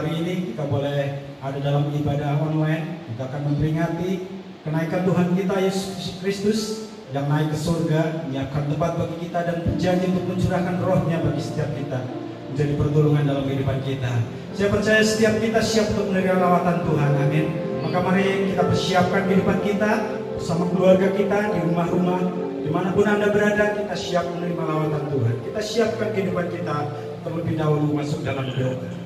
hari ini kita boleh ada dalam ibadah online. Kita akan memperingati kenaikan Tuhan kita Yesus Kristus yang naik ke surga, menyiapkan tempat bagi kita dan berjanji untuk mencurahkan rohnya bagi setiap kita, menjadi pertolongan dalam kehidupan kita. Saya percaya setiap kita siap untuk menerima lawatan Tuhan, amin. Maka mari kita persiapkan kehidupan kita bersama keluarga kita di rumah-rumah, dimanapun Anda berada. Kita siap menerima lawatan Tuhan. Kita siapkan kehidupan kita terlebih dahulu masuk dalam doa.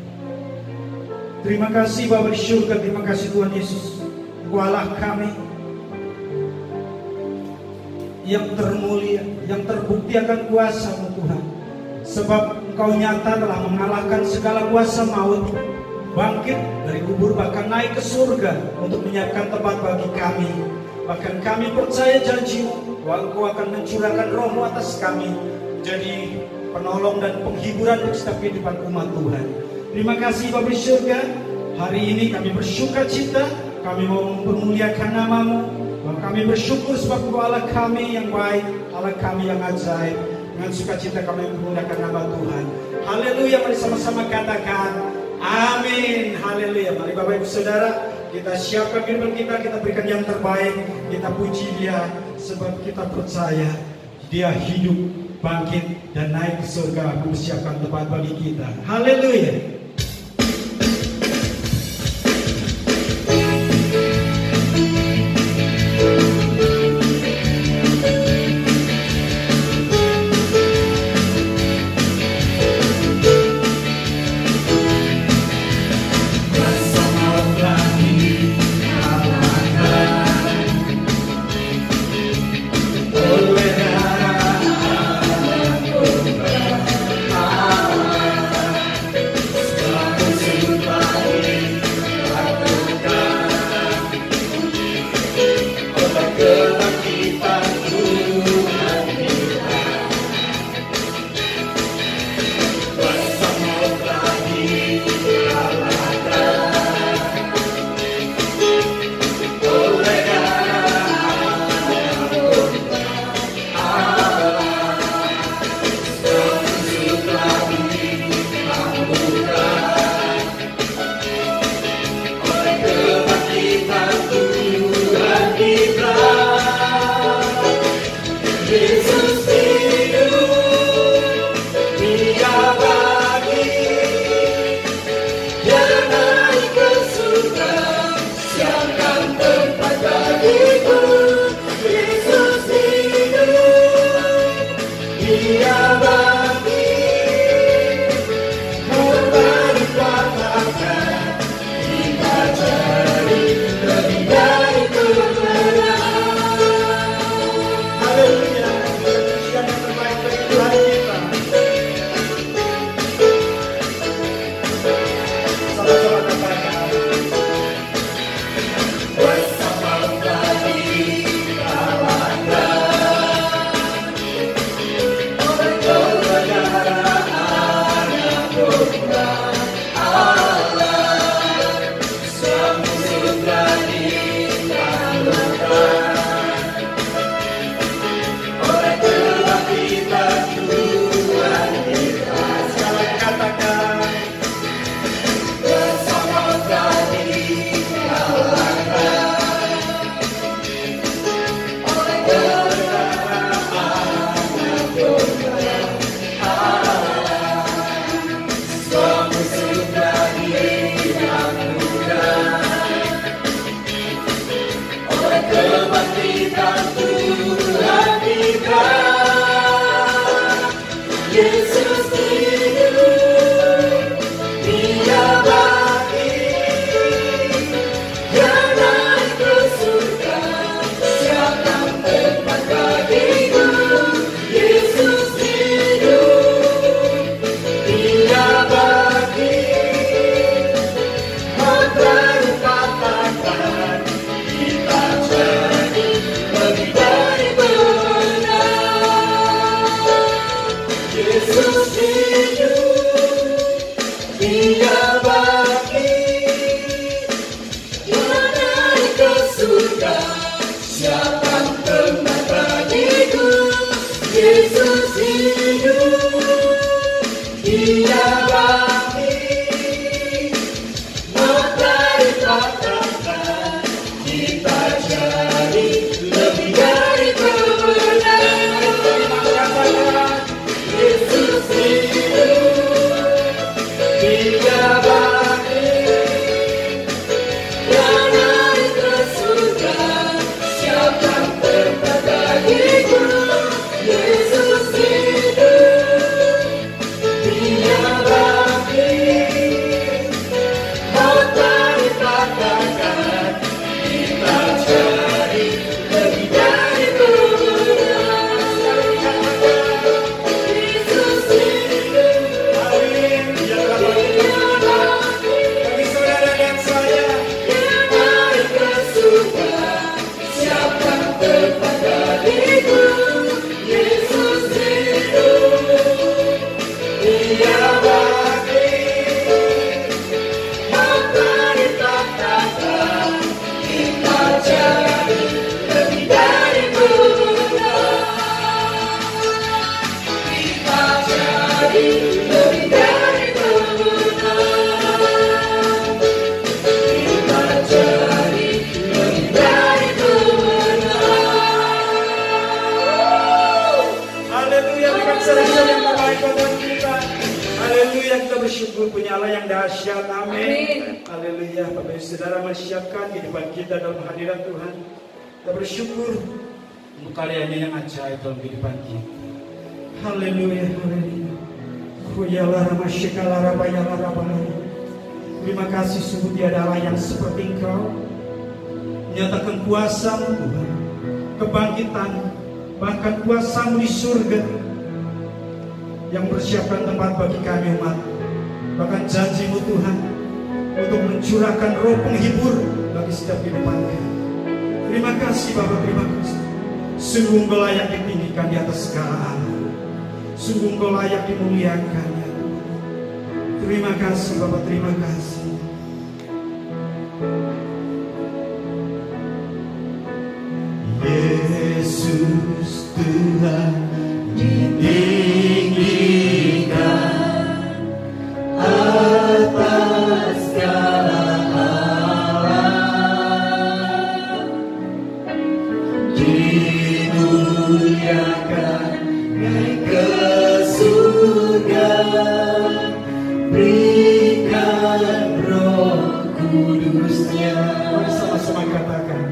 Terima kasih Bapa di surga, terima kasih Tuhan Yesus, Engkau Allah kami yang termulia, yang terbukti akan kuasa-Mu Tuhan. Sebab Engkau nyata telah mengalahkan segala kuasa maut, bangkit dari kubur bahkan naik ke surga untuk menyiapkan tempat bagi kami. Bahkan kami percaya janji-Mu bahwa Engkau akan mencurahkan roh-Mu atas kami, jadi penolong dan penghiburan untuk setiap kehidupan umat Tuhan. Terima kasih Bapa di surga, hari ini kami bersuka cita, kami mau mempermuliakan nama-Mu. Kami bersyukur sebab Engkau Allah kami yang baik, Allah kami yang ajaib. Dengan sukacita kami menggunakan nama Tuhan. Haleluya, mari sama-sama katakan amin. Haleluya. Mari Bapak Ibu Saudara, kita siapkan kehidupan kita, kita berikan yang terbaik, kita puji Dia sebab kita percaya Dia hidup, bangkit dan naik ke surga, mempersiapkan tempat bagi kita. Haleluya. bersyukur punya Allah yang dahsyat. Amin. Haleluya. Bapak Ibu Saudara, menyiapkan kehidupan kita dalam hadirat Tuhan. Kita bersyukur untuk karyanya yang ajaib dalam kehidupan kita. Haleluya. Haleluya. Terima kasih, sungguh tiada Allah yang seperti Engkau. Nyatakan kuasa-Mu Tuhan, kebangkitan, bahkan kuasa-Mu di surga yang persiapkan tempat bagi kami umat. Bahkan janji-Mu Tuhan untuk mencurahkan roh penghibur bagi setiap kehidupan kami. Terima kasih Bapak, terima kasih. Sungguh Engkau layak ditinggikan di atas segala Allah. Sungguh Engkau layak dimuliakan ya Tuhan. Terima kasih Bapak, terima kasih. Yesus Tuhan ditinggikan atas segala alam, dimuliakan naik ke surga, berikan Roh Kudus-Nya. Mari sama-sama katakan,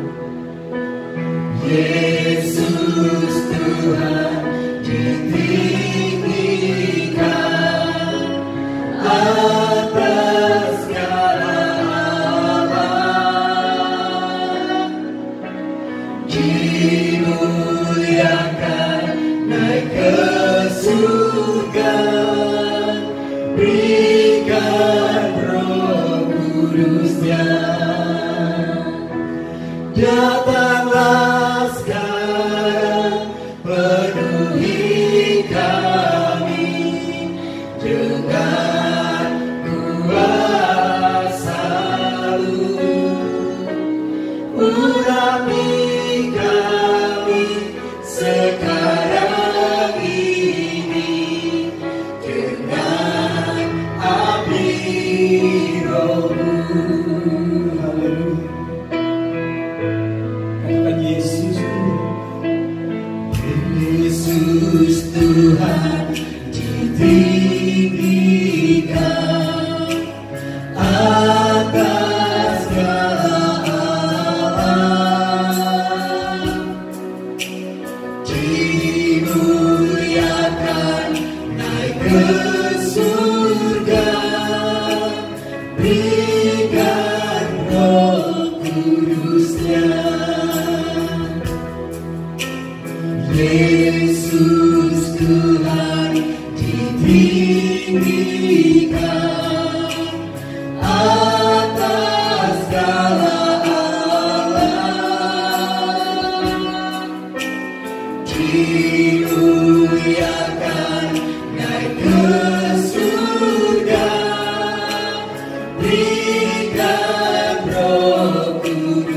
Yesus Tuhan ditinggikan atas segala alam, dimuliakan naik ke surga, berikan Roh Kudus-Nya. Datanglah sekarang, penuhi kami dengan kuasa-Mu. Urapi kami sekarang ini dengan api Roh-Mu. Haleluya. Katakan Yesus, Yesus Tuhan ditinggikan atas segala alam, dimuliakan naik ke surga, berikan Roh Kudus-Nya. Yesus Tuhan ditinggikan atas segala alam, dimuliakan naik ke surga, berikan Roh Kudus.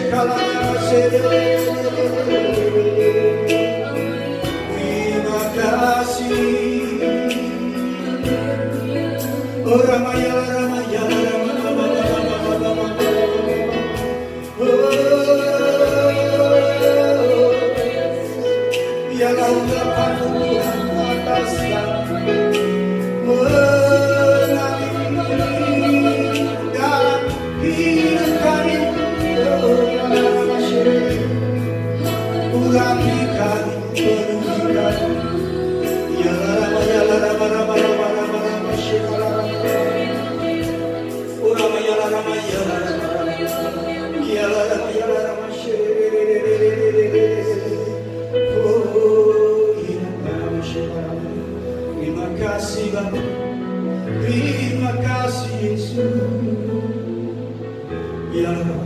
Terima kasih. Oh Ramaya Ramaya biarlah ungkapan Tuhan atas mengalir dalam hidup kami. Urapi kami, penuhi kami. Ya Rama, ya Rama, Rama, Rama, Rama, Rama, Shekala. Urama, ya Rama, ya Rama, ya Rama, ya Rama, terima kasih Bapa, terima kasih Yesus. Ya Allah,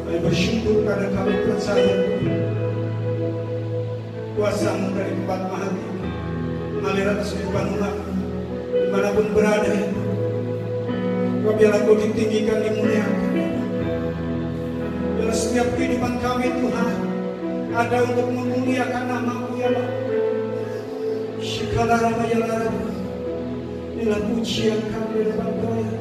kami bersyukur karena kami percaya kuasa-Mu dari tempat mahal mengalir atas kehidupan umat dimanapun berada. Kau biarlah Kau ditinggikan, dimuliakan. Biarlah setiap kehidupan kami Tuhan ada untuk memuliakan nama-Mu ya Allah. Shikala Rama ya Rama, inilah pujian kami di depan Kau ya.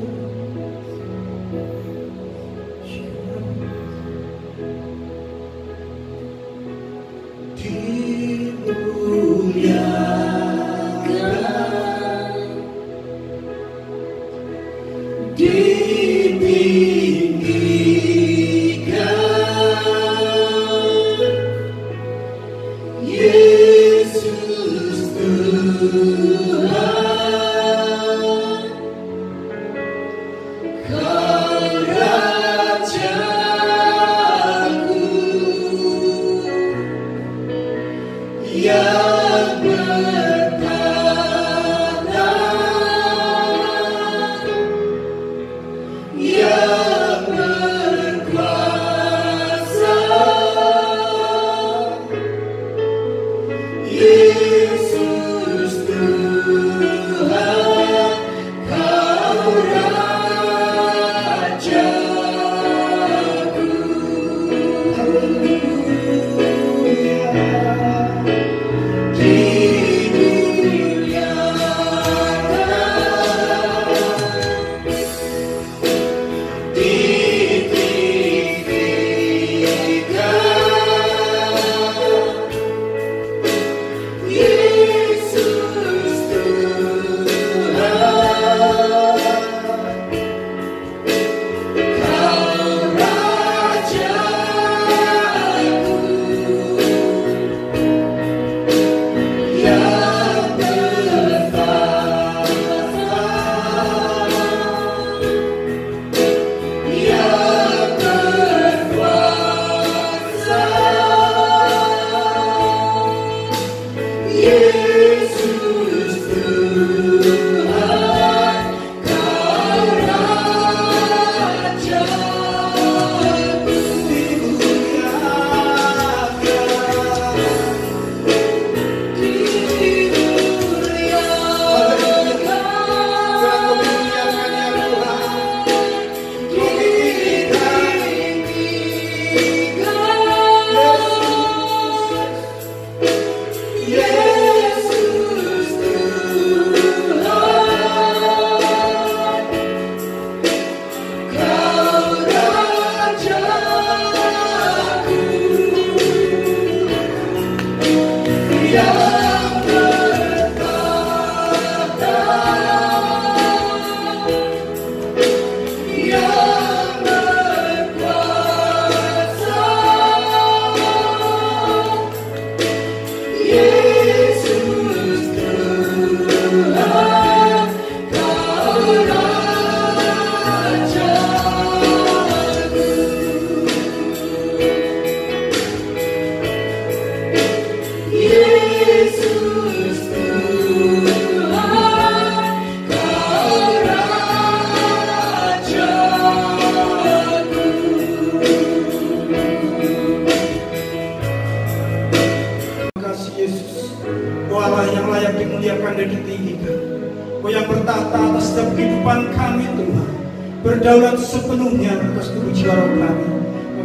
Berdaulat sepenuhnya atas kepujian kami.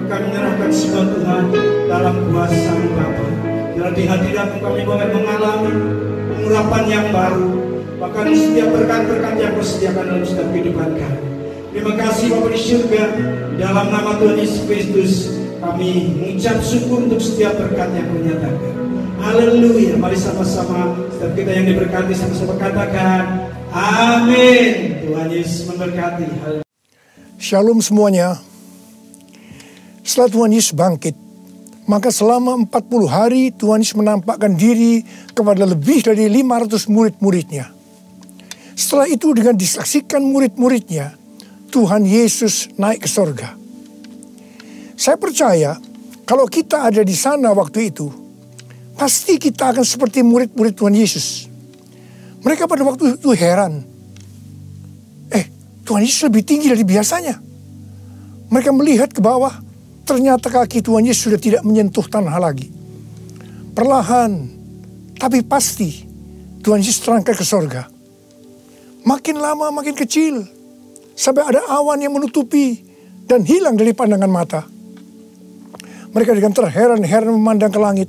kami menyerahkan semua Tuhan dalam kuasa Bapa. Biar di hadirat kami boleh mengalami pengurapan yang baru, bahkan setiap berkat-berkat yang Kau sediakan dalam setiap kehidupan kami. Terima kasih Bapa di surga, dalam nama Tuhan Yesus Kristus kami mengucap syukur untuk setiap berkat yang Kau nyatakan. Haleluya. Mari sama-sama setiap kita yang diberkati sama-sama katakan amin. Tuhan Yesus memberkati. Shalom semuanya. Setelah Tuhan Yesus bangkit, maka selama 40 hari Tuhan Yesus menampakkan diri kepada lebih dari 500 murid-muridnya. Setelah itu dengan disaksikan murid-muridnya, Tuhan Yesus naik ke sorga. Saya percaya kalau kita ada di sana waktu itu, pasti kita akan seperti murid-murid Tuhan Yesus. Mereka pada waktu itu heran. Tuhan Yesus lebih tinggi dari biasanya. Mereka melihat ke bawah, ternyata kaki Tuhan Yesus sudah tidak menyentuh tanah lagi. Perlahan, tapi pasti, Tuhan Yesus terangkat ke sorga. Makin lama makin kecil, sampai ada awan yang menutupi dan hilang dari pandangan mata. Mereka dengan terheran-heran memandang ke langit.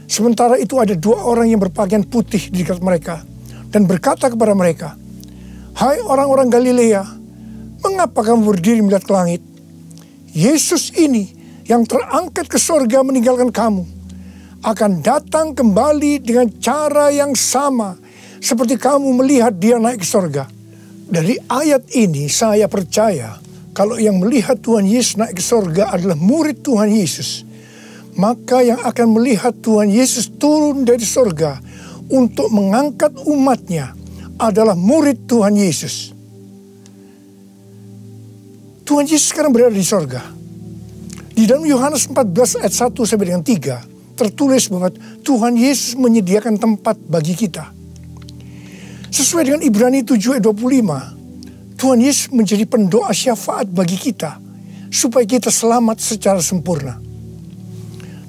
Sementara itu ada 2 orang yang berpakaian putih di dekat mereka dan berkata kepada mereka, "Hai orang-orang Galilea, mengapa kamu berdiri melihat ke langit? Yesus ini yang terangkat ke sorga meninggalkan kamu, akan datang kembali dengan cara yang sama seperti kamu melihat dia naik ke sorga." Dari ayat ini saya percaya kalau yang melihat Tuhan Yesus naik ke sorga adalah murid Tuhan Yesus, maka yang akan melihat Tuhan Yesus turun dari sorga untuk mengangkat umatnya adalah murid Tuhan Yesus. Tuhan Yesus sekarang berada di sorga. Di dalam Yohanes 14 ayat 1 sampai dengan 3 tertulis bahwa Tuhan Yesus menyediakan tempat bagi kita. Sesuai dengan Ibrani 7 ayat 25, Tuhan Yesus menjadi pendoa syafaat bagi kita supaya kita selamat secara sempurna.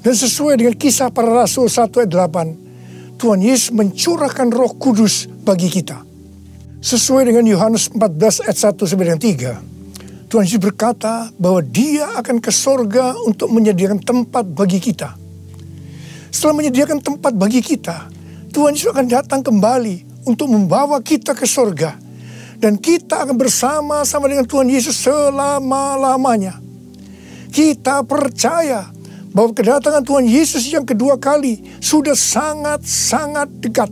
Dan sesuai dengan Kisah Para Rasul 1 ayat 8, Tuhan Yesus mencurahkan Roh Kudus bagi kita. Sesuai dengan Yohanes 14 ayat 1 sampai dengan 3, Tuhan Yesus berkata bahwa Dia akan ke sorga untuk menyediakan tempat bagi kita. Setelah menyediakan tempat bagi kita, Tuhan Yesus akan datang kembali untuk membawa kita ke sorga. Dan kita akan bersama-sama dengan Tuhan Yesus selama-lamanya. Kita percaya bahwa kedatangan Tuhan Yesus yang kedua kali sudah sangat-sangat dekat.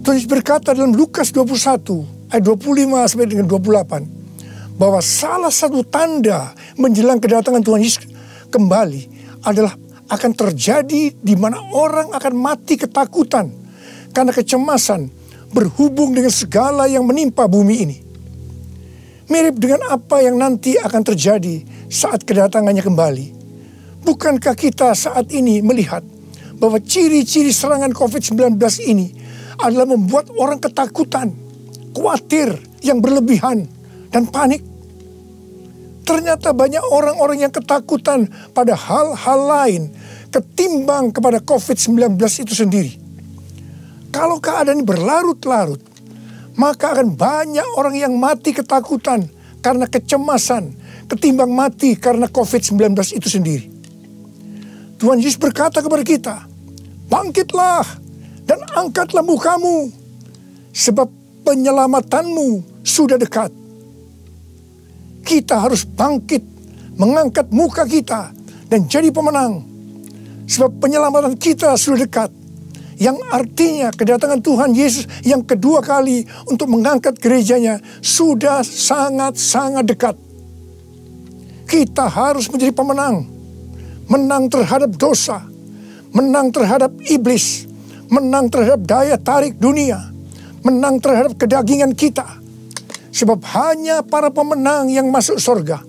Tuhan Yesus berkata dalam Lukas 21 ayat 25 sampai dengan 28 bahwa salah satu tanda menjelang kedatangan Tuhan Yesus kembali adalah akan terjadi di mana orang akan mati ketakutan karena kecemasan berhubung dengan segala yang menimpa bumi ini. Mirip dengan apa yang nanti akan terjadi saat kedatangannya kembali. Bukankah kita saat ini melihat bahwa ciri-ciri serangan COVID-19 ini adalah membuat orang ketakutan, khawatir, yang berlebihan, dan panik? Ternyata banyak orang-orang yang ketakutan pada hal-hal lain ketimbang kepada COVID-19 itu sendiri. Kalau keadaan berlarut-larut, maka akan banyak orang yang mati ketakutan karena kecemasan ketimbang mati karena COVID-19 itu sendiri. Tuhan Yesus berkata kepada kita, "Bangkitlah dan angkatlah mukamu, sebab penyelamatanmu sudah dekat." Kita harus bangkit, mengangkat muka kita, dan jadi pemenang. Sebab penyelamatan kita sudah dekat. Yang artinya kedatangan Tuhan Yesus yang kedua kali untuk mengangkat gerejanya sudah sangat-sangat dekat. Kita harus menjadi pemenang. Menang terhadap dosa, menang terhadap iblis, menang terhadap daya tarik dunia, menang terhadap kedagingan kita. Sebab hanya para pemenang yang masuk surga.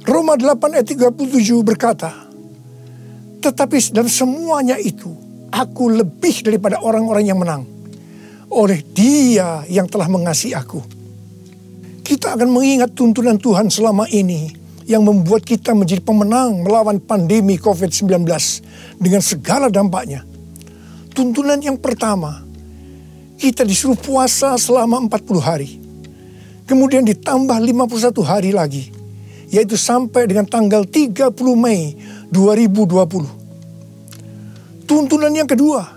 Roma 8 ayat 37 berkata, "Tetapi dalam semuanya itu, aku lebih daripada orang-orang yang menang, oleh Dia yang telah mengasihi aku." Kita akan mengingat tuntunan Tuhan selama ini yang membuat kita menjadi pemenang melawan pandemi COVID-19 dengan segala dampaknya. Tuntunan yang pertama, kita disuruh puasa selama 40 hari. kemudian ditambah 51 hari lagi, yaitu sampai dengan tanggal 30 Mei 2020. Tuntunan yang kedua,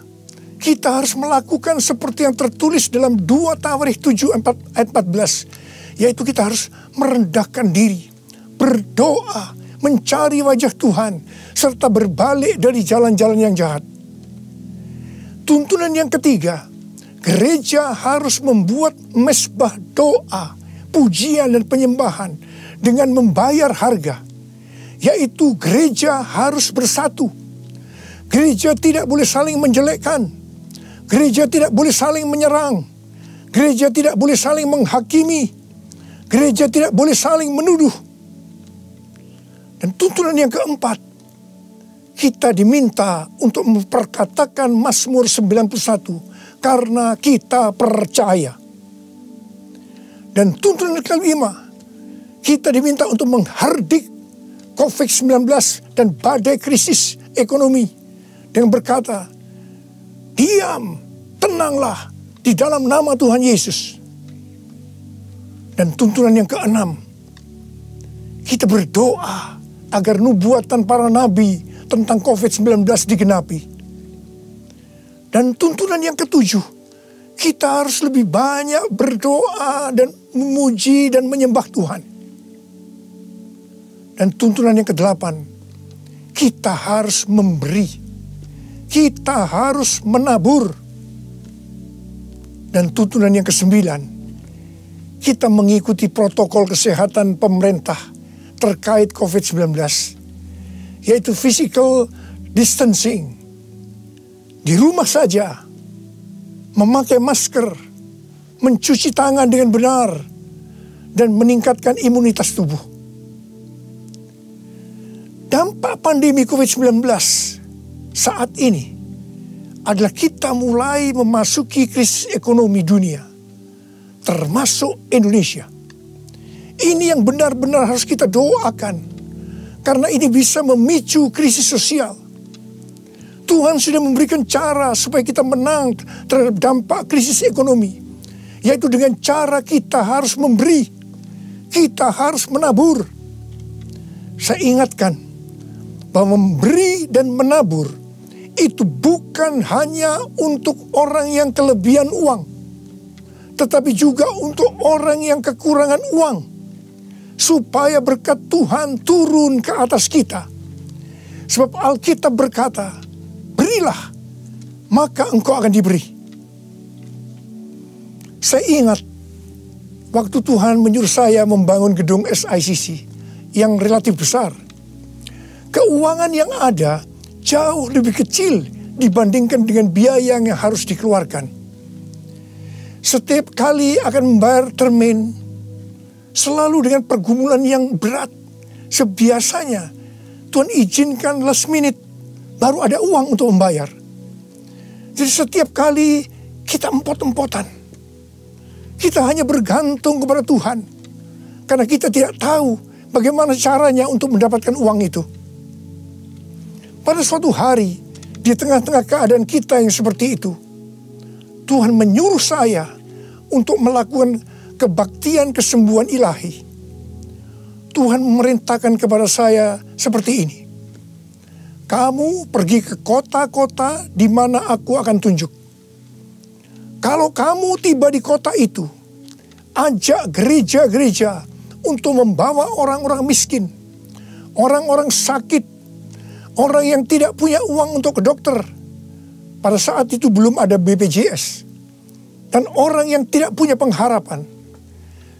kita harus melakukan seperti yang tertulis dalam 2 Tawarikh 7 ayat 14, yaitu kita harus merendahkan diri, berdoa, mencari wajah Tuhan, serta berbalik dari jalan-jalan yang jahat. Tuntunan yang ketiga, gereja harus membuat mezbah doa, pujian dan penyembahan dengan membayar harga, yaitu gereja harus bersatu. Gereja tidak boleh saling menjelekkan, gereja tidak boleh saling menyerang, gereja tidak boleh saling menghakimi, gereja tidak boleh saling menuduh. Dan tuntunan yang keempat, kita diminta untuk memperkatakan Mazmur 91 karena kita percaya. Dan tuntunan yang kelima, kita diminta untuk menghardik COVID-19 dan badai krisis ekonomi dengan berkata, diam, tenanglah di dalam nama Tuhan Yesus. Dan tuntunan yang keenam, kita berdoa agar nubuatan para nabi tentang COVID-19 digenapi. Dan tuntunan yang ketujuh, kita harus lebih banyak berdoa dan memuji dan menyembah Tuhan. Dan tuntunan yang kedelapan, kita harus memberi, kita harus menabur. Dan tuntunan yang kesembilan, kita mengikuti protokol kesehatan pemerintah terkait COVID-19, yaitu physical distancing. Di rumah saja, memakai masker, mencuci tangan dengan benar, dan meningkatkan imunitas tubuh. Dampak pandemi COVID-19 saat ini adalah kita mulai memasuki krisis ekonomi dunia, termasuk Indonesia. Ini yang benar-benar harus kita doakan, karena ini bisa memicu krisis sosial. Tuhan sudah memberikan cara supaya kita menang terhadap dampak krisis ekonomi, yaitu dengan cara kita harus memberi, kita harus menabur. Saya ingatkan bahwa memberi dan menabur itu bukan hanya untuk orang yang kelebihan uang, tetapi juga untuk orang yang kekurangan uang, supaya berkat Tuhan turun ke atas kita. Sebab Alkitab berkata, berilah, maka engkau akan diberi. Saya ingat waktu Tuhan menyuruh saya membangun gedung SICC yang relatif besar. Keuangan yang ada jauh lebih kecil dibandingkan dengan biaya yang harus dikeluarkan. Setiap kali akan membayar termin, selalu dengan pergumulan yang berat. Sebiasanya Tuhan izinkan last minute baru ada uang untuk membayar. Jadi setiap kali kita empot-empotan, kita hanya bergantung kepada Tuhan, karena kita tidak tahu bagaimana caranya untuk mendapatkan uang itu. Pada suatu hari, di tengah-tengah keadaan kita yang seperti itu, Tuhan menyuruh saya untuk melakukan kebaktian kesembuhan ilahi. Tuhan memerintahkan kepada saya seperti ini. Kamu pergi ke kota-kota di mana aku akan tunjuk. Kalau kamu tiba di kota itu, ajak gereja-gereja untuk membawa orang-orang miskin, orang-orang sakit, orang yang tidak punya uang untuk ke dokter. Pada saat itu belum ada BPJS. Dan orang yang tidak punya pengharapan.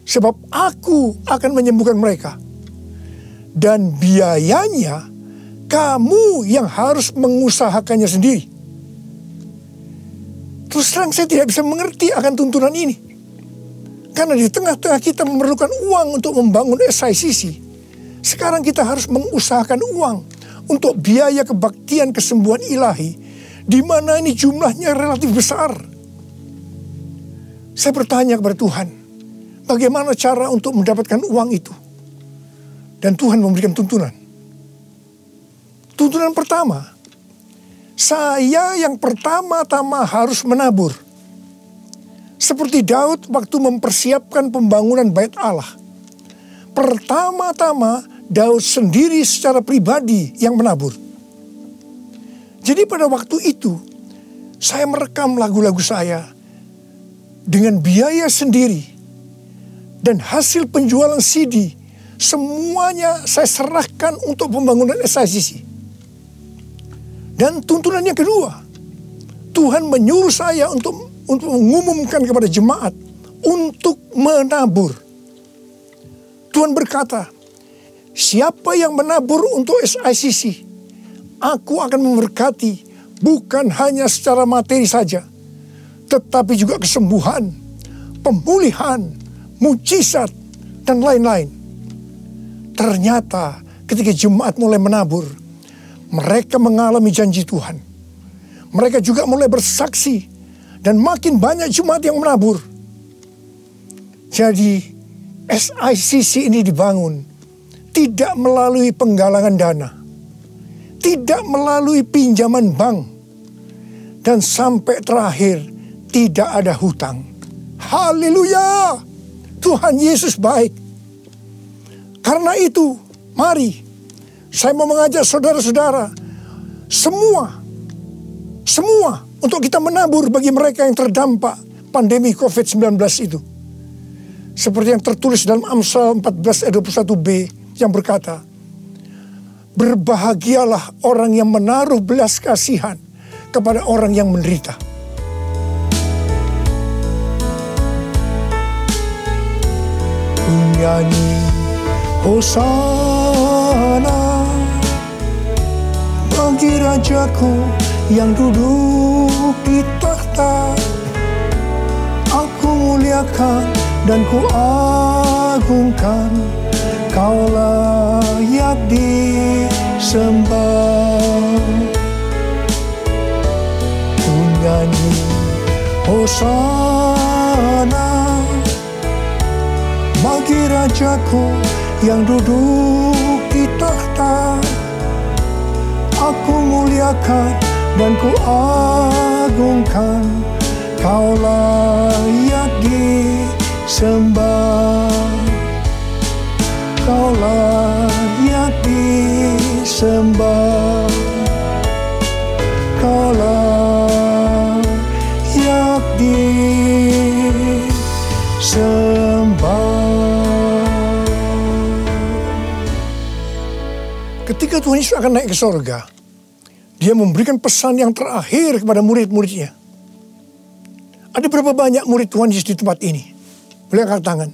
Sebab aku akan menyembuhkan mereka. Dan biayanya kamu yang harus mengusahakannya sendiri. Terus terang saya tidak bisa mengerti akan tuntunan ini. Karena di tengah-tengah kita memerlukan uang untuk membangun SICC. Sekarang kita harus mengusahakan uang untuk biaya kebaktian kesembuhan ilahi, di mana ini jumlahnya relatif besar. Saya bertanya kepada Tuhan, bagaimana cara untuk mendapatkan uang itu? Dan Tuhan memberikan tuntunan. Tuntunan pertama, saya yang pertama-tama harus menabur. Seperti Daud waktu mempersiapkan pembangunan bait Allah. Pertama-tama Daud sendiri secara pribadi yang menabur. Jadi pada waktu itu saya merekam lagu-lagu saya dengan biaya sendiri. Dan hasil penjualan CD semuanya saya serahkan untuk pembangunan SICC. Dan tuntunan yang kedua, Tuhan menyuruh saya untuk mengumumkan kepada jemaat untuk menabur. Tuhan berkata, siapa yang menabur untuk SICC, aku akan memberkati bukan hanya secara materi saja, tetapi juga kesembuhan, pemulihan, mujizat, dan lain-lain. Ternyata ketika jemaat mulai menabur, mereka mengalami janji Tuhan. Mereka juga mulai bersaksi, dan makin banyak jemaat yang menabur. Jadi SICC ini dibangun tidak melalui penggalangan dana, tidak melalui pinjaman bank, dan sampai terakhir tidak ada hutang. Haleluya! Tuhan Yesus baik. Karena itu, mari saya mau mengajak saudara-saudara semua untuk kita menabur bagi mereka yang terdampak pandemi COVID-19 itu. Seperti yang tertulis dalam Amsal 14 ayat 21b yang berkata, berbahagialah orang yang menaruh belas kasihan kepada orang yang menderita. Nyanyi Hosana bagi Rajaku yang duduk di tahta. Aku muliakan dan ku agungkan, Kau layak disembah. Ku nyanyi Hosana bagi Rajaku yang duduk di tahta. Aku muliakan dan ku agungkan, Kau layak disembah. Kau layak disembah. Kau layak disembah. Ketika Tuhan Yesus akan naik ke sorga, Dia memberikan pesan yang terakhir kepada murid-muridnya. Ada berapa banyak murid Tuhan Yesus di tempat ini? Boleh angkat tangan.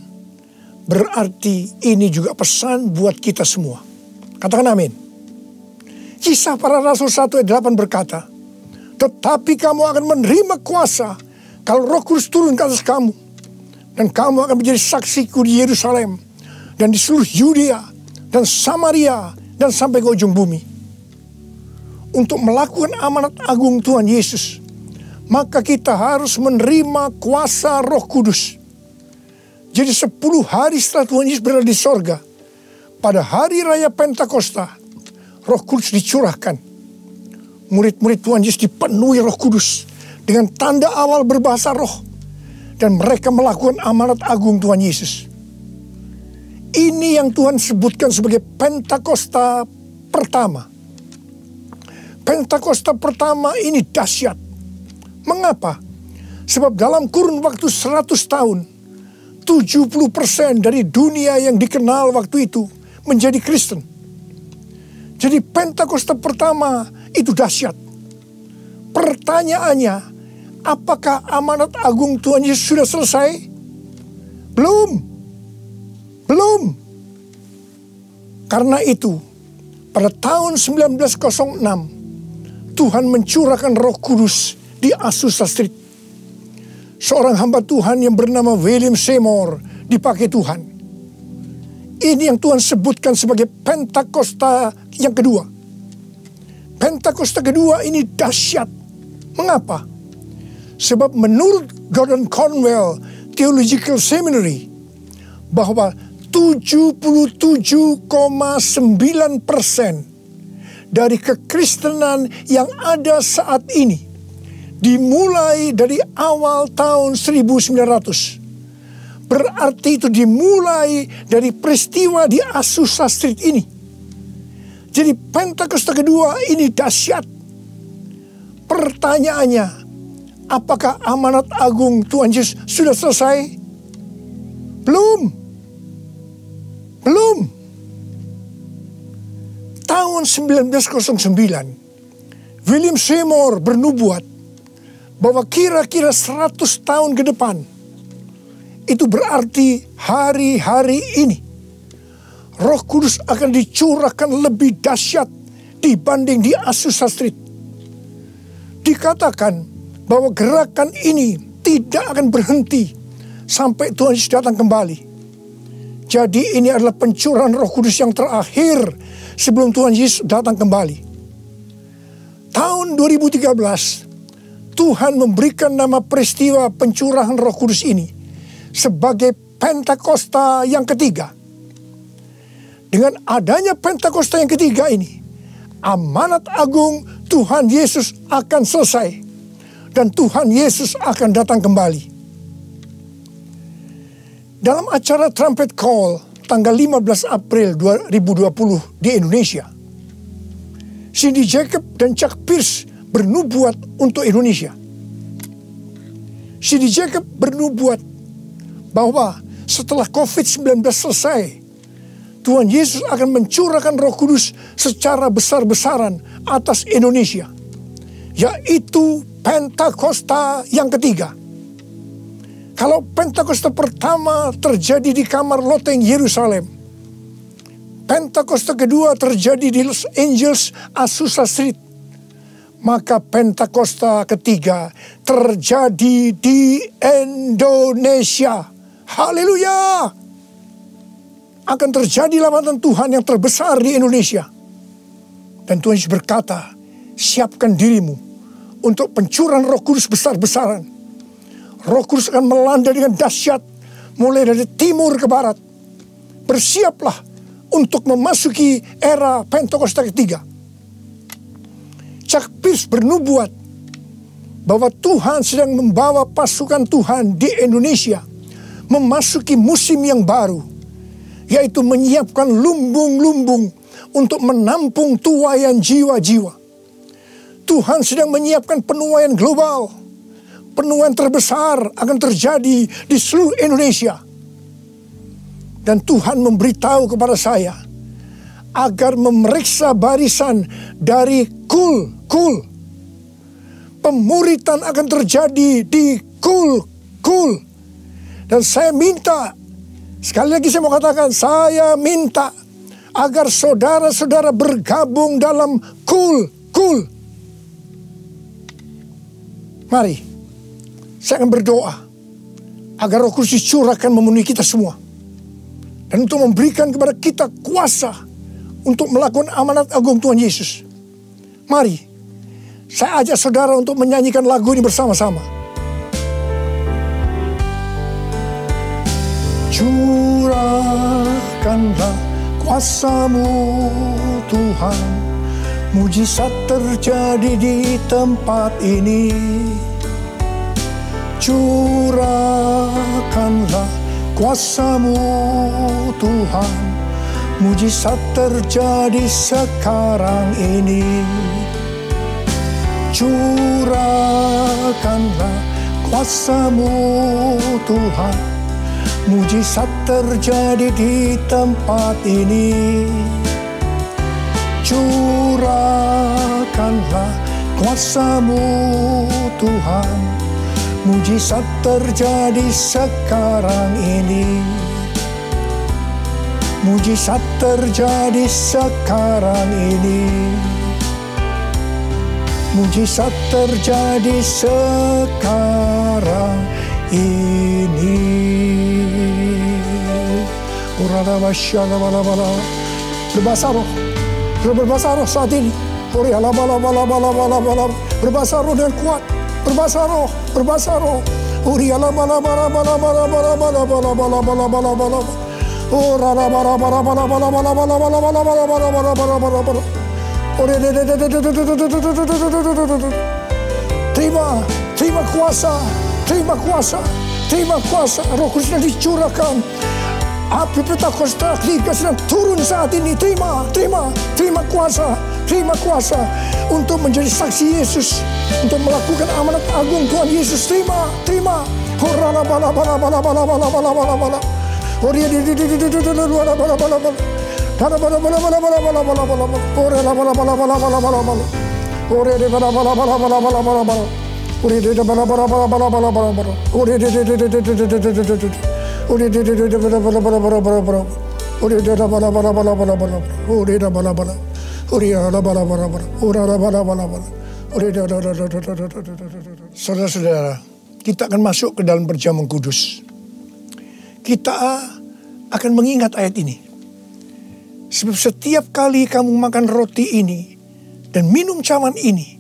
Berarti ini juga pesan buat kita semua. Katakan amin. Kisah Para Rasul 1 ayat 8 berkata, tetapi kamu akan menerima kuasa kalau Roh Kudus turun ke atas kamu. Dan kamu akan menjadi saksiku di Yerusalem dan di seluruh Yudea dan Samaria dan sampai ke ujung bumi. Untuk melakukan amanat agung Tuhan Yesus, maka kita harus menerima kuasa Roh Kudus. Jadi 10 hari setelah Tuhan Yesus berada di sorga, pada hari raya Pentakosta, Roh Kudus dicurahkan. Murid-murid Tuhan Yesus dipenuhi Roh Kudus dengan tanda awal berbahasa roh. Dan mereka melakukan amanat agung Tuhan Yesus. Ini yang Tuhan sebutkan sebagai Pentakosta pertama. Pentakosta pertama ini dahsyat. Mengapa? Sebab dalam kurun waktu 100 tahun, 70% dari dunia yang dikenal waktu itu menjadi Kristen. Jadi Pentakosta pertama itu dahsyat. Pertanyaannya, apakah amanat agung Tuhan Yesus sudah selesai? Belum. Karena itu, pada tahun 1906, Tuhan mencurahkan Roh Kudus di Azusa Street. Seorang hamba Tuhan yang bernama William Seymour dipakai Tuhan. Ini yang Tuhan sebutkan sebagai Pentakosta yang kedua. Pentakosta kedua ini dahsyat. Mengapa? Sebab menurut Gordon Conwell Theological Seminary, bahwa 77,9% dari kekristenan yang ada saat ini dimulai dari awal tahun 1900. Berarti itu dimulai dari peristiwa di Azusa Street ini. Jadi Pentakosta kedua ini dahsyat. Pertanyaannya, apakah amanat agung Tuhan Yesus sudah selesai? Belum. Tahun 1909, William Seymour bernubuat bahwa kira-kira 100 tahun ke depan, itu berarti hari-hari ini, Roh Kudus akan dicurahkan lebih dahsyat dibanding di Azusa Street. Dikatakan bahwa gerakan ini tidak akan berhenti sampai Tuhan Yesus datang kembali. Jadi ini adalah pencurahan Roh Kudus yang terakhir sebelum Tuhan Yesus datang kembali. Tahun 2013, Tuhan memberikan nama peristiwa pencurahan Roh Kudus ini sebagai Pentakosta yang ketiga. Dengan adanya Pentakosta yang ketiga ini, amanat agung Tuhan Yesus akan selesai dan Tuhan Yesus akan datang kembali. Dalam acara Trumpet Call tanggal 15 April 2020 di Indonesia, Cindy Jacob dan Chuck Pierce bernubuat untuk Indonesia. Cindy Jacob bernubuat bahwa setelah COVID-19 selesai, Tuhan Yesus akan mencurahkan Roh Kudus secara besar-besaran atas Indonesia, yaitu Pentakosta yang ketiga. Kalau Pentakosta pertama terjadi di kamar loteng Yerusalem, Pentakosta kedua terjadi di Los Angeles, Azusa Street, maka Pentakosta ketiga terjadi di Indonesia. Haleluya! Akan terjadi lambatan Tuhan yang terbesar di Indonesia. Dan Tuhan Yesus berkata, siapkan dirimu untuk pencurahan Roh Kudus besar-besaran. Roh Kudus akan melanda dengan dahsyat mulai dari timur ke barat. Bersiaplah untuk memasuki era Pentakosta ketiga. Chuck Pierce bernubuat bahwa Tuhan sedang membawa pasukan Tuhan di Indonesia memasuki musim yang baru, yaitu menyiapkan lumbung-lumbung untuk menampung tuaian jiwa-jiwa. Tuhan sedang menyiapkan penuaian global. Penuaian terbesar akan terjadi di seluruh Indonesia. Dan Tuhan memberitahu kepada saya agar memeriksa barisan dari kul. Pemuritan akan terjadi di kul. Dan saya minta, sekali lagi saya mau katakan, saya minta agar saudara-saudara bergabung dalam kul. Mari, saya akan berdoa agar Roh Kudus dicurahkan memenuhi kita semua. Dan untuk memberikan kepada kita kuasa untuk melakukan amanat agung Tuhan Yesus. Mari, saya ajak saudara untuk menyanyikan lagu ini bersama-sama. Curahkanlah kuasa-Mu Tuhan, mujizat terjadi di tempat ini. Curahkanlah kuasa-Mu Tuhan, mujizat terjadi sekarang ini. Curahkanlah kuasa-Mu Tuhan, mujizat terjadi di tempat ini. Curahkanlah kuasa-Mu Tuhan, mujizat terjadi sekarang ini. Mujizat terjadi sekarang ini. Mujizat terjadi sekarang ini. Berbahasa roh. Berbahasa roh saat ini. Berbahasa roh dengan kuat. Berbahasa roh. Berbahasa roh. Terima Terima kuasa, terima kuasa, terima kuasa. Roh Kudus sedang dicurahkan. Api Pentakosta sedang turun saat ini. Terima kuasa untuk menjadi saksi Yesus, untuk melakukan amanat agung Tuhan Yesus. Terima. Saudara-saudara, kita akan masuk ke dalam perjamuan kudus. Kita akan mengingat ayat ini. Sebab setiap kali kamu makan roti ini dan minum cawan ini,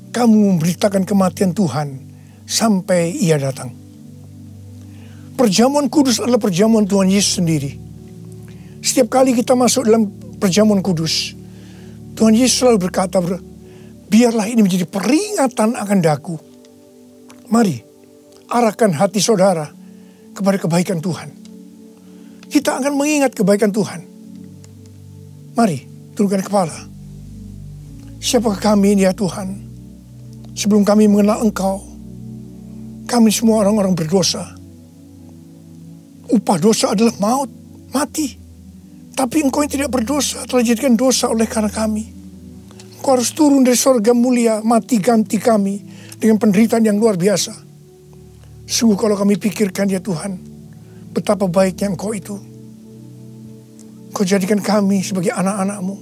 kamu memberitakan kematian Tuhan sampai Ia datang. Perjamuan kudus adalah perjamuan Tuhan Yesus sendiri. Setiap kali kita masuk dalam perjamuan kudus, Tuhan Yesus selalu berkata, biarlah ini menjadi peringatan akan daku. Mari, arahkan hati saudara kepada kebaikan Tuhan. Kita akan mengingat kebaikan Tuhan. Mari, turunkan kepala. Siapakah kami ini ya Tuhan? Sebelum kami mengenal Engkau, kami semua orang-orang berdosa. Upah dosa adalah maut, mati. Tapi Engkau yang tidak berdosa telah dijadikan dosa oleh karena kami. Engkau harus turun dari surga mulia, mati ganti kami dengan penderitaan yang luar biasa. Sungguh kalau kami pikirkan ya Tuhan, betapa baiknya Engkau itu. Engkau jadikan kami sebagai anak-anak-Mu.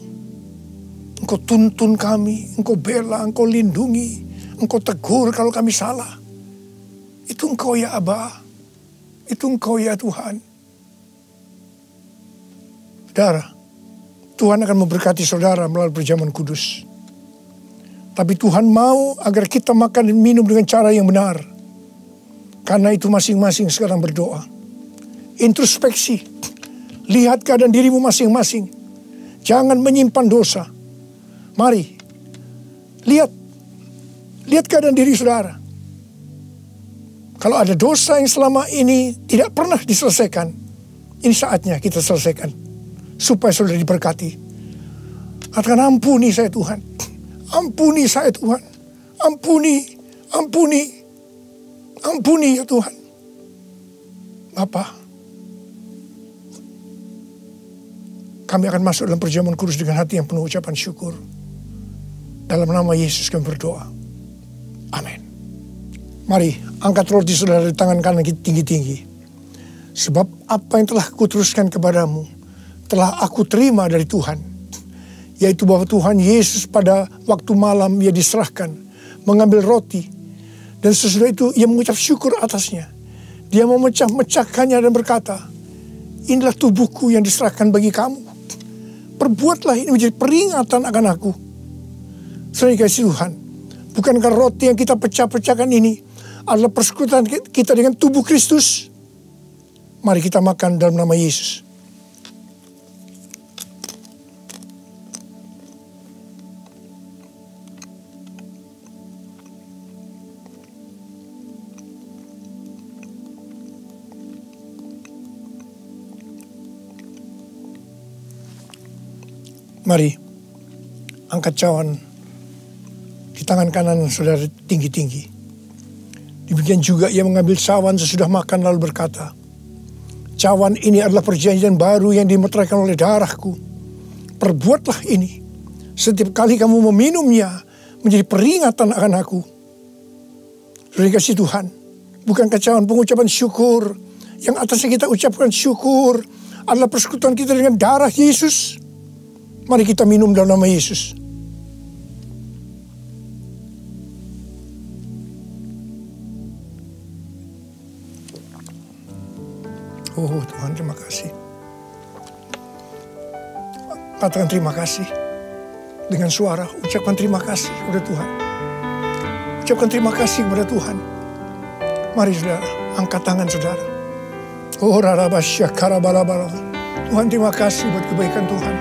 Engkau tuntun kami, Engkau bela, Engkau lindungi, Engkau tegur kalau kami salah. Itu Engkau ya Aba. Itu Engkau ya Tuhan. Saudara, Tuhan akan memberkati saudara melalui perjamuan kudus. Tapi Tuhan mau agar kita makan dan minum dengan cara yang benar. Karena itu masing-masing sekarang berdoa. Introspeksi. Lihat keadaan dirimu masing-masing. Jangan menyimpan dosa. Mari. Lihat keadaan diri saudara. Kalau ada dosa yang selama ini tidak pernah diselesaikan, ini saatnya kita selesaikan. Supaya saudara diberkati. Katakan, ampuni saya Tuhan. Ampuni saya Tuhan. Ampuni ya Tuhan. Bapa, kami akan masuk dalam perjamuan kudus dengan hati yang penuh ucapan syukur. Dalam nama Yesus kami berdoa. Amin. Mari angkat roti saudara di tangan kanan kita tinggi-tinggi. Sebab apa yang telah kuteruskan kepadamu telah aku terima dari Tuhan. Yaitu bahwa Tuhan Yesus pada waktu malam Ia diserahkan, mengambil roti. Dan sesudah itu Ia mengucap syukur atasnya. Dia memecah-mecahkannya dan berkata, inilah tubuhku yang diserahkan bagi kamu. Perbuatlah ini menjadi peringatan akan aku. Saudara kasih Tuhan, bukankah roti yang kita pecah-pecahkan ini adalah persekutuan kita dengan tubuh Kristus? Mari kita makan dalam nama Yesus. Mari angkat cawan di tangan kanan saudara tinggi-tinggi. Demikian juga Ia mengambil cawan sesudah makan lalu berkata, cawan ini adalah perjanjian baru yang dimeteraikan oleh darahku. Perbuatlah ini setiap kali kamu meminumnya menjadi peringatan akan aku. Saudara kasih Tuhan, bukankah cawan pengucapan syukur yang atasnya kita ucapkan syukur adalah persekutuan kita dengan darah Yesus? Mari kita minum dalam nama Yesus. Oh Tuhan, terima kasih. Katakan terima kasih. Dengan suara, ucapkan terima kasih kepada Tuhan. Ucapkan terima kasih kepada Tuhan. Mari saudara, angkat tangan saudara. Oh rarabasya karabalabala. Tuhan terima kasih buat kebaikan Tuhan.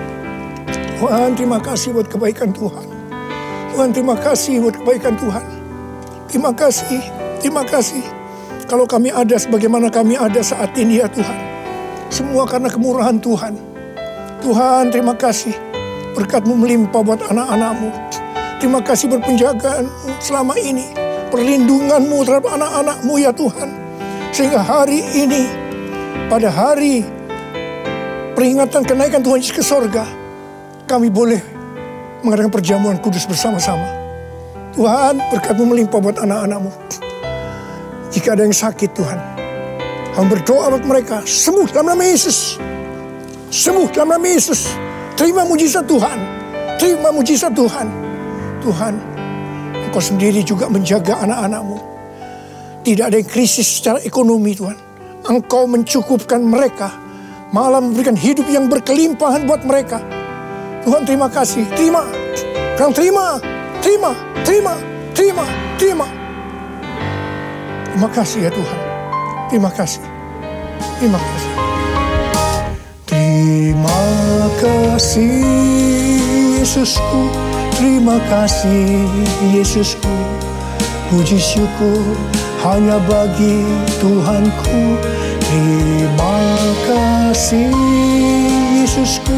Tuhan terima kasih buat kebaikan Tuhan. Tuhan terima kasih buat kebaikan Tuhan. Terima kasih, terima kasih. Kalau kami ada sebagaimana kami ada saat ini ya Tuhan, semua karena kemurahan Tuhan. Tuhan, terima kasih. Berkat-Mu melimpah buat anak-anak-Mu. Terima kasih berpenjagaan selama ini. Perlindungan-Mu terhadap anak-anak-Mu ya Tuhan. Sehingga hari ini, pada hari peringatan kenaikan Tuhan Yesus ke sorga, kami boleh mengadakan perjamuan kudus bersama-sama. Tuhan, berkat-Mu melimpah buat anak-anak-Mu. Jika ada yang sakit Tuhan, kami berdoa buat mereka, sembuh dalam nama Yesus. Sembuh dalam nama Yesus. Terima mujizat Tuhan. Terima mujizat Tuhan. Tuhan, Engkau sendiri juga menjaga anak-anak-Mu. Tidak ada yang krisis secara ekonomi Tuhan. Engkau mencukupkan mereka, malah memberikan hidup yang berkelimpahan buat mereka. Tuhan, terima kasih. Terima. Kau terima. Terima. Terima. Terima. Terima. Terima kasih ya Tuhan. Terima kasih. Terima kasih. Terima kasih Yesusku. Terima kasih Yesusku. Puji syukur hanya bagi Tuhanku. Terima kasih Yesusku.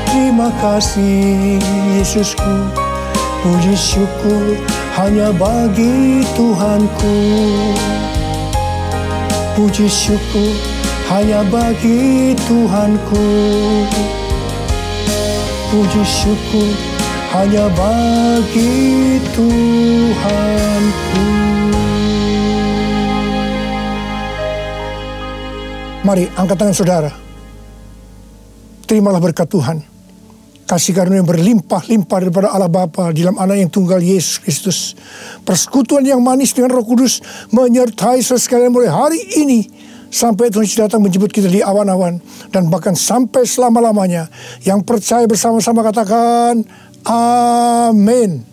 Terima kasih Yesusku. Puji syukur hanya bagi Tuhanku. Puji syukur hanya bagi Tuhanku. Puji syukur hanya bagi Tuhanku. Mari angkat tangan saudara. Terimalah berkat Tuhan. Kasih karunia yang berlimpah-limpah daripada Allah Bapa di dalam Anak yang tunggal Yesus Kristus. Persekutuan yang manis dengan Roh Kudus menyertai saudara sekalian mulai hari ini sampai Tuhan Yesus datang menjemput kita di awan-awan dan bahkan sampai selama-lamanya. Yang percaya bersama-sama katakan amin.